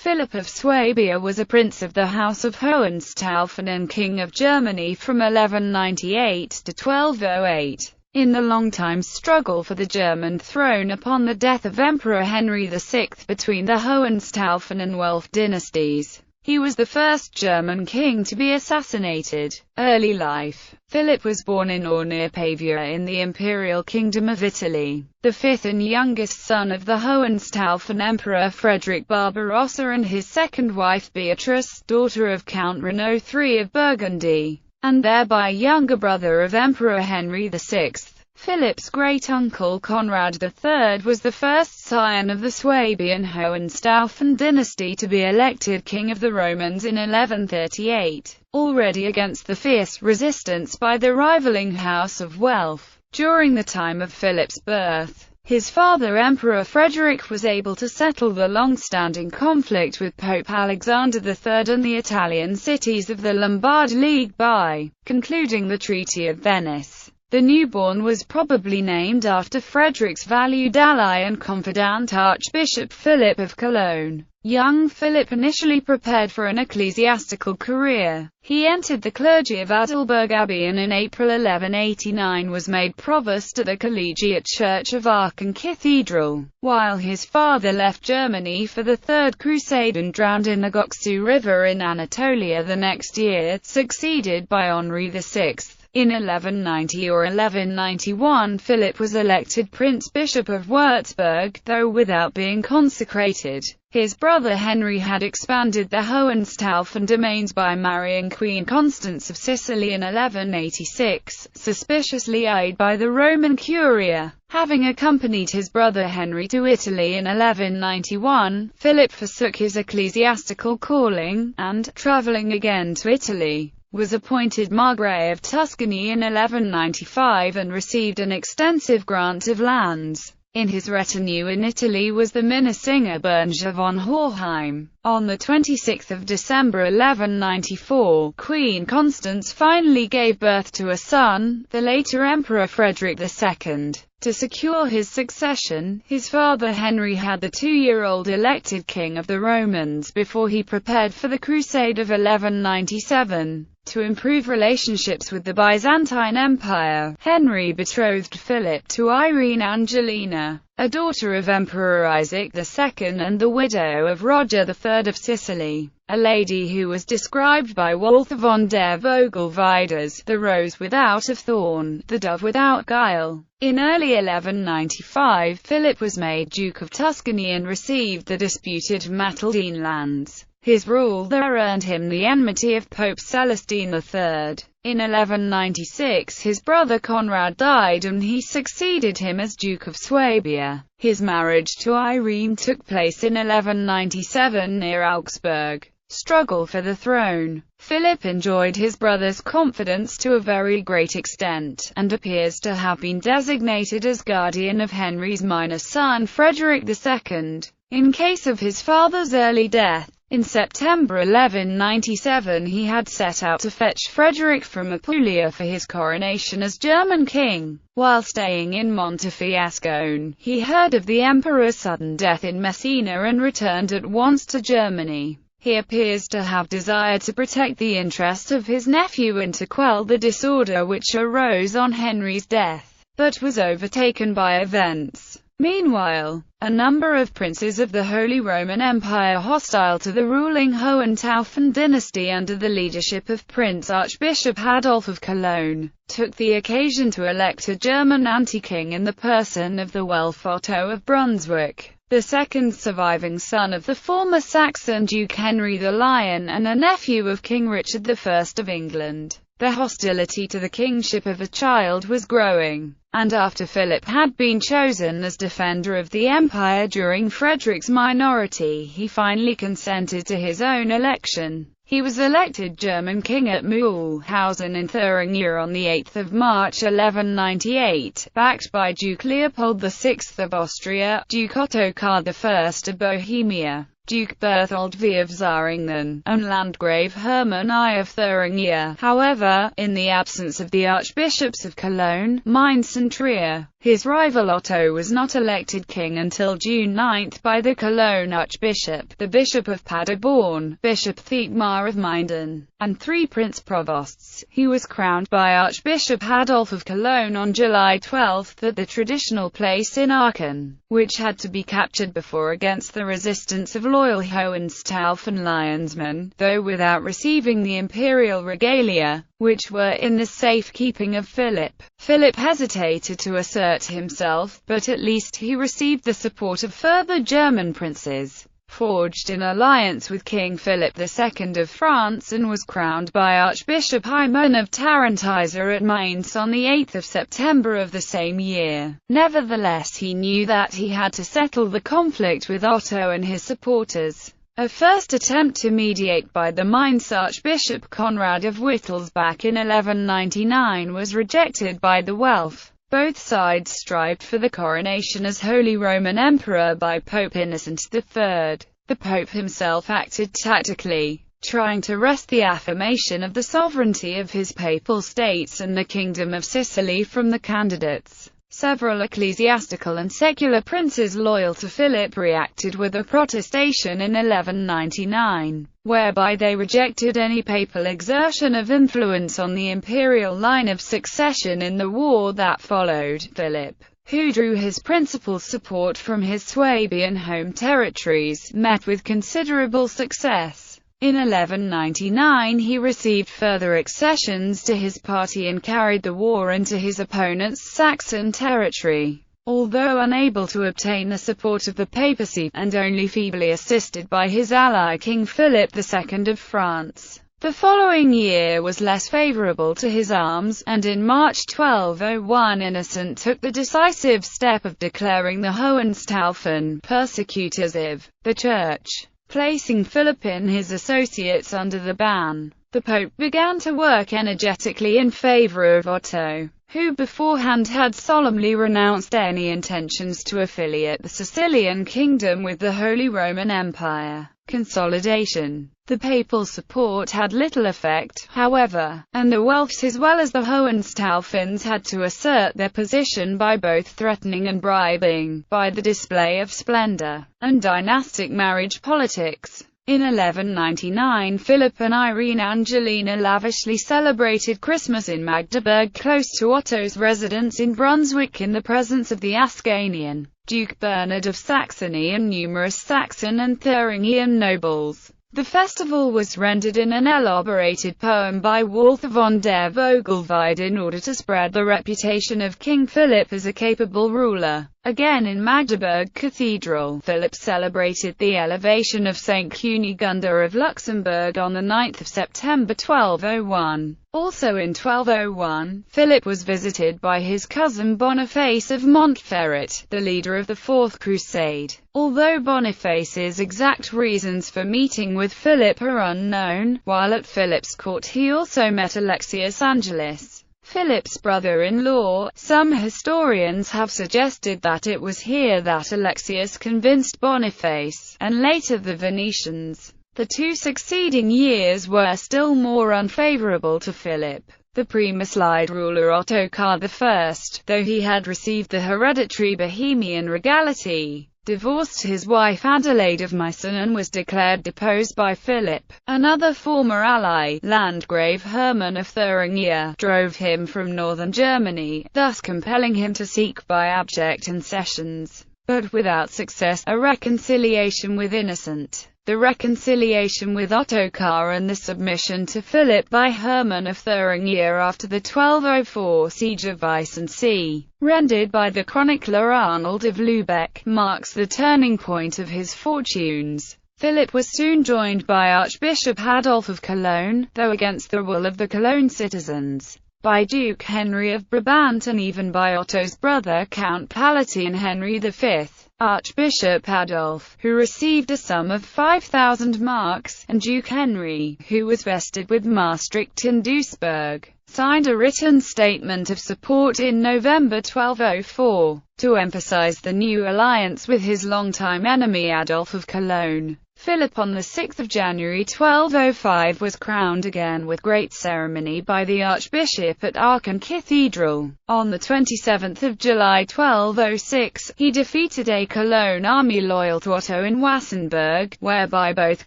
Philip of Swabia was a prince of the House of Hohenstaufen and King of Germany from 1198 to 1208. In the long-time struggle for the German throne upon the death of Emperor Henry VI between the Hohenstaufen and Welf dynasties, he was the first German king to be assassinated. Early life. Philip was born in or near Pavia in the Imperial Kingdom of Italy, the fifth and youngest son of the Hohenstaufen Emperor Frederick Barbarossa and his second wife Beatrice, daughter of Count Renaud III of Burgundy, and thereby younger brother of Emperor Henry VI. Philip's great-uncle Conrad III was the first scion of the Swabian Hohenstaufen dynasty to be elected king of the Romans in 1138, already against the fierce resistance by the rivaling House of Welf. During the time of Philip's birth, his father Emperor Frederick was able to settle the long-standing conflict with Pope Alexander III and the Italian cities of the Lombard League by concluding the Treaty of Venice. The newborn was probably named after Frederick's valued ally and confidant Archbishop Philip of Cologne. Young Philip initially prepared for an ecclesiastical career. He entered the clergy of Adelburg Abbey and in April 1189 was made provost at the Collegiate Church of Aachen Cathedral, while his father left Germany for the Third Crusade and drowned in the Göksu River in Anatolia the next year, succeeded by Henry VI. In 1190 or 1191 Philip was elected Prince-Bishop of Würzburg, though without being consecrated. His brother Henry had expanded the Hohenstaufen domains by marrying Queen Constance of Sicily in 1186, suspiciously eyed by the Roman Curia. Having accompanied his brother Henry to Italy in 1191, Philip forsook his ecclesiastical calling, and, travelling again to Italy, was appointed Margrave of Tuscany in 1195 and received an extensive grant of lands. In his retinue in Italy was the Minnesinger Bernscher von Hoheim. On 26 December 1194, Queen Constance finally gave birth to a son, the later Emperor Frederick II. To secure his succession, his father Henry had the 2-year-old elected king of the Romans before he prepared for the Crusade of 1197. To improve relationships with the Byzantine Empire, Henry betrothed Philip to Irene Angelina, a daughter of Emperor Isaac II and the widow of Roger III of Sicily, a lady who was described by Walther von der Vogelweide as the rose without a thorn, the dove without guile. In early 1195, Philip was made Duke of Tuscany and received the disputed Matildine lands. His rule there earned him the enmity of Pope Celestine III. In 1196 his brother Conrad died and he succeeded him as Duke of Swabia. His marriage to Irene took place in 1197 near Augsburg. Struggle for the throne. Philip enjoyed his brother's confidence to a very great extent, and appears to have been designated as guardian of Henry's minor son Frederick II, in case of his father's early death. In September 1197 he had set out to fetch Frederick from Apulia for his coronation as German king. While staying in Montefiascone, he heard of the emperor's sudden death in Messina and returned at once to Germany. He appears to have desired to protect the interest of his nephew and to quell the disorder which arose on Henry's death, but was overtaken by events. Meanwhile, a number of princes of the Holy Roman Empire hostile to the ruling Hohenstaufen dynasty under the leadership of Prince Archbishop Adolf of Cologne, took the occasion to elect a German anti-king in the person of the Welf Otto of Brunswick, the second surviving son of the former Saxon Duke Henry the Lion and a nephew of King Richard I of England. The hostility to the kingship of a child was growing, and after Philip had been chosen as defender of the empire during Frederick's minority, he finally consented to his own election. He was elected German king at Mühlhausen in Thuringia on 8 March 1198, backed by Duke Leopold VI of Austria, Duke Ottokar I of Bohemia, Duke Berthold V of Zähringen, and Landgrave Hermann I of Thuringia. However, in the absence of the archbishops of Cologne, Mainz and Trier, his rival Otto was not elected king until June 9 by the Cologne archbishop, the bishop of Paderborn, Bishop Thietmar of Minden, and 3 prince-provosts. He was crowned by Archbishop Adolf of Cologne on July 12 at the traditional place in Aachen, which had to be captured before against the resistance of loyal Hohenstaufen lionsmen, though without receiving the imperial regalia, which were in the safekeeping of Philip. Philip hesitated to assert himself, but at least he received the support of further German princes, forged in alliance with King Philip II of France, and was crowned by Archbishop Hyman of Tarentise at Mainz on 8 September of the same year. Nevertheless, he knew that he had to settle the conflict with Otto and his supporters. A first attempt to mediate by the Mainz Archbishop Conrad of Wittelsbach in 1199 was rejected by the Welf. Both sides strived for the coronation as Holy Roman Emperor by Pope Innocent III. The Pope himself acted tactically, trying to wrest the affirmation of the sovereignty of his papal states and the Kingdom of Sicily from the candidates. Several ecclesiastical and secular princes loyal to Philip reacted with a protestation in 1199, whereby they rejected any papal exertion of influence on the imperial line of succession in the war that followed. Philip, who drew his principal support from his Swabian home territories, met with considerable success. In 1199 he received further accessions to his party and carried the war into his opponent's Saxon territory. Although unable to obtain the support of the papacy, and only feebly assisted by his ally King Philip II of France, the following year was less favourable to his arms, and in March 1201 Innocent took the decisive step of declaring the Hohenstaufen persecutors of the Church, placing Philip and his associates under the ban. The Pope began to work energetically in favour of Otto, who beforehand had solemnly renounced any intentions to affiliate the Sicilian kingdom with the Holy Roman Empire. Consolidation. The papal support had little effect, however, and the Welfs as well as the Hohenstaufens had to assert their position by both threatening and bribing, by the display of splendour, and dynastic marriage politics. In 1199 Philip and Irene Angelina lavishly celebrated Christmas in Magdeburg close to Otto's residence in Brunswick in the presence of the Ascanian Duke Bernard of Saxony and numerous Saxon and Thuringian nobles. The festival was rendered in an elaborated poem by Walther von der Vogelweide in order to spread the reputation of King Philip as a capable ruler. Again in Magdeburg Cathedral, Philip celebrated the elevation of Saint Cunegunda of Luxembourg on 9 September 1201. Also in 1201, Philip was visited by his cousin Boniface of Montferrat, the leader of the Fourth Crusade. Although Boniface's exact reasons for meeting with Philip are unknown, while at Philip's court he also met Alexius Angelus, Philip's brother-in-law. Some historians have suggested that it was here that Alexius convinced Boniface, and later the Venetians. The 2 succeeding years were still more unfavourable to Philip. The Premyslide ruler Ottokar I, though he had received the hereditary Bohemian regality, divorced his wife Adelaide of Meissen and was declared deposed by Philip. Another former ally, Landgrave Hermann of Thuringia, drove him from northern Germany, thus compelling him to seek by abject concessions, but without success, a reconciliation with Innocent. The reconciliation with Ottokar and the submission to Philip by Hermann of Thuringia after the 1204 siege of Weissensee, rendered by the chronicler Arnold of Lübeck, marks the turning point of his fortunes. Philip was soon joined by Archbishop Adolf of Cologne, though against the will of the Cologne citizens, by Duke Henry of Brabant and even by Otto's brother Count Palatine Henry V. Archbishop Adolf, who received a sum of 5,000 marks, and Duke Henry, who was vested with Maastricht and Duisburg, signed a written statement of support in November 1204, to emphasize the new alliance with his longtime enemy Adolf of Cologne. Philip on 6 January 1205 was crowned again with great ceremony by the Archbishop at Aachen Cathedral. On 27 July 1206, he defeated a Cologne army loyal to Otto in Wassenburg, whereby both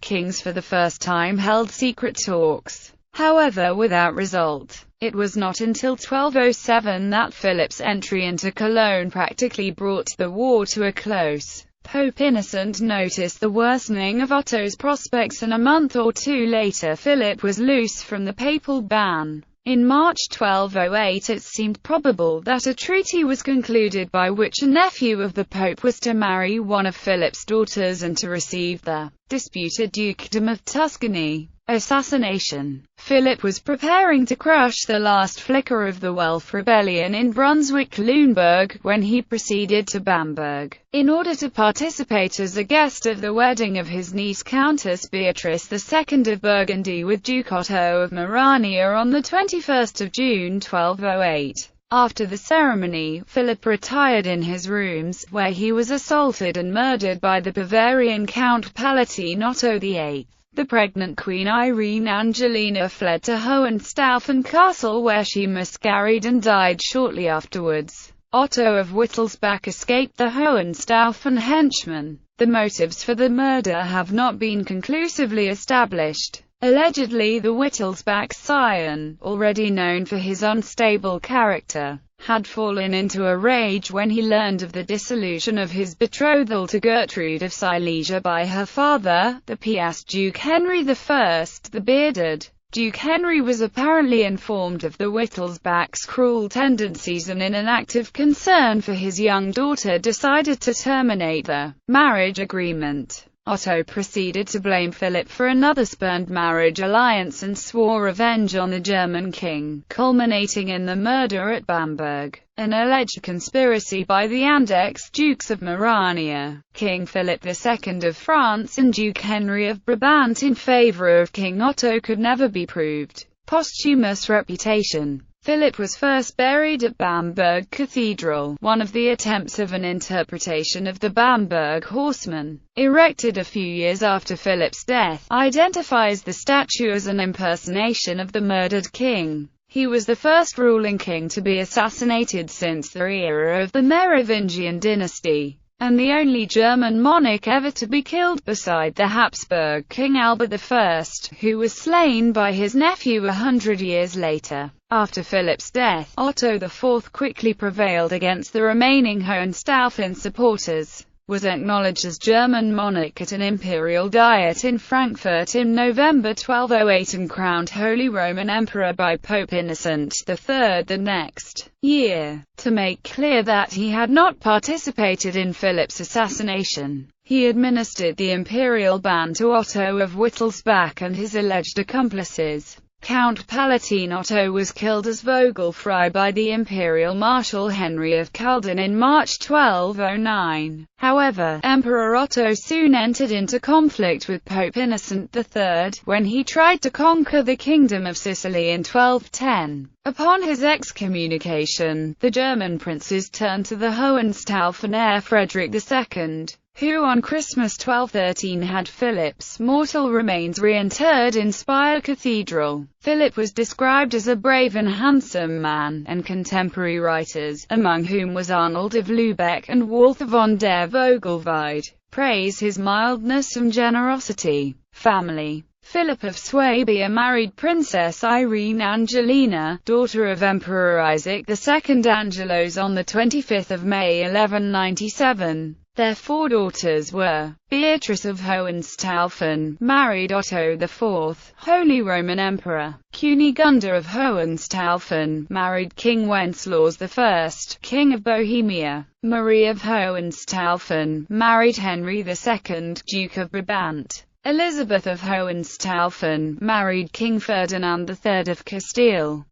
kings for the first time held secret talks, however without result. It was not until 1207 that Philip's entry into Cologne practically brought the war to a close. Pope Innocent noticed the worsening of Otto's prospects, and a month or two later Philip was loose from the papal ban. In March 1208 it seemed probable that a treaty was concluded by which a nephew of the Pope was to marry one of Philip's daughters and to receive the disputed dukedom of Tuscany. Assassination. Philip was preparing to crush the last flicker of the Welf rebellion in Brunswick-Lüneburg when he proceeded to Bamberg, in order to participate as a guest of the wedding of his niece Countess Beatrice II of Burgundy with Duke Otto of Merania on 21 June 1208. After the ceremony, Philip retired in his rooms, where he was assaulted and murdered by the Bavarian Count Palatine Otto VIII. The pregnant Queen Irene Angelina fled to Hohenstaufen Castle, where she miscarried and died shortly afterwards. Otto of Wittelsbach escaped the Hohenstaufen henchmen. The motives for the murder have not been conclusively established. Allegedly, the Wittelsbach scion, already known for his unstable character, had fallen into a rage when he learned of the dissolution of his betrothal to Gertrude of Silesia by her father, the Piast Duke Henry I. The bearded Duke Henry was apparently informed of the Wittelsbach's cruel tendencies, and in an act of concern for his young daughter decided to terminate the marriage agreement. Otto proceeded to blame Philip for another spurned marriage alliance and swore revenge on the German king, culminating in the murder at Bamberg. An alleged conspiracy by the Andex Dukes of Merania, King Philip II of France and Duke Henry of Brabant in favour of King Otto could never be proved. Posthumous reputation. Philip was first buried at Bamberg Cathedral. One of the attempts of an interpretation of the Bamberg Horseman, erected a few years after Philip's death, identifies the statue as an impersonation of the murdered king. He was the first ruling king to be assassinated since the era of the Merovingian dynasty, and the only German monarch ever to be killed beside the Habsburg King Albert I, who was slain by his nephew 100 years later. After Philip's death, Otto IV quickly prevailed against the remaining Hohenstaufen supporters, was acknowledged as German monarch at an imperial diet in Frankfurt in November 1208 and crowned Holy Roman Emperor by Pope Innocent III the next year. To make clear that he had not participated in Philip's assassination, he administered the imperial ban to Otto of Wittelsbach and his alleged accomplices. Count Palatine Otto was killed as Vogelfrei by the imperial marshal Henry of Calden in March 1209. However, Emperor Otto soon entered into conflict with Pope Innocent III, when he tried to conquer the Kingdom of Sicily in 1210. Upon his excommunication, the German princes turned to the Hohenstaufen heir Frederick II, who on Christmas 1213 had Philip's mortal remains reinterred in Speyer Cathedral. Philip was described as a brave and handsome man, and contemporary writers, among whom was Arnold of Lübeck and Walther von der Vogelweide, praise his mildness and generosity. Family. Philip of Swabia married Princess Irene Angelina, daughter of Emperor Isaac II Angelos on 25 May 1197. Their four daughters were: Beatrice of Hohenstaufen, married Otto IV, Holy Roman Emperor; Kunigunda of Hohenstaufen, married King Wenceslaus I, King of Bohemia; Marie of Hohenstaufen, married Henry II, Duke of Brabant; Elizabeth of Hohenstaufen, married King Ferdinand III of Castile.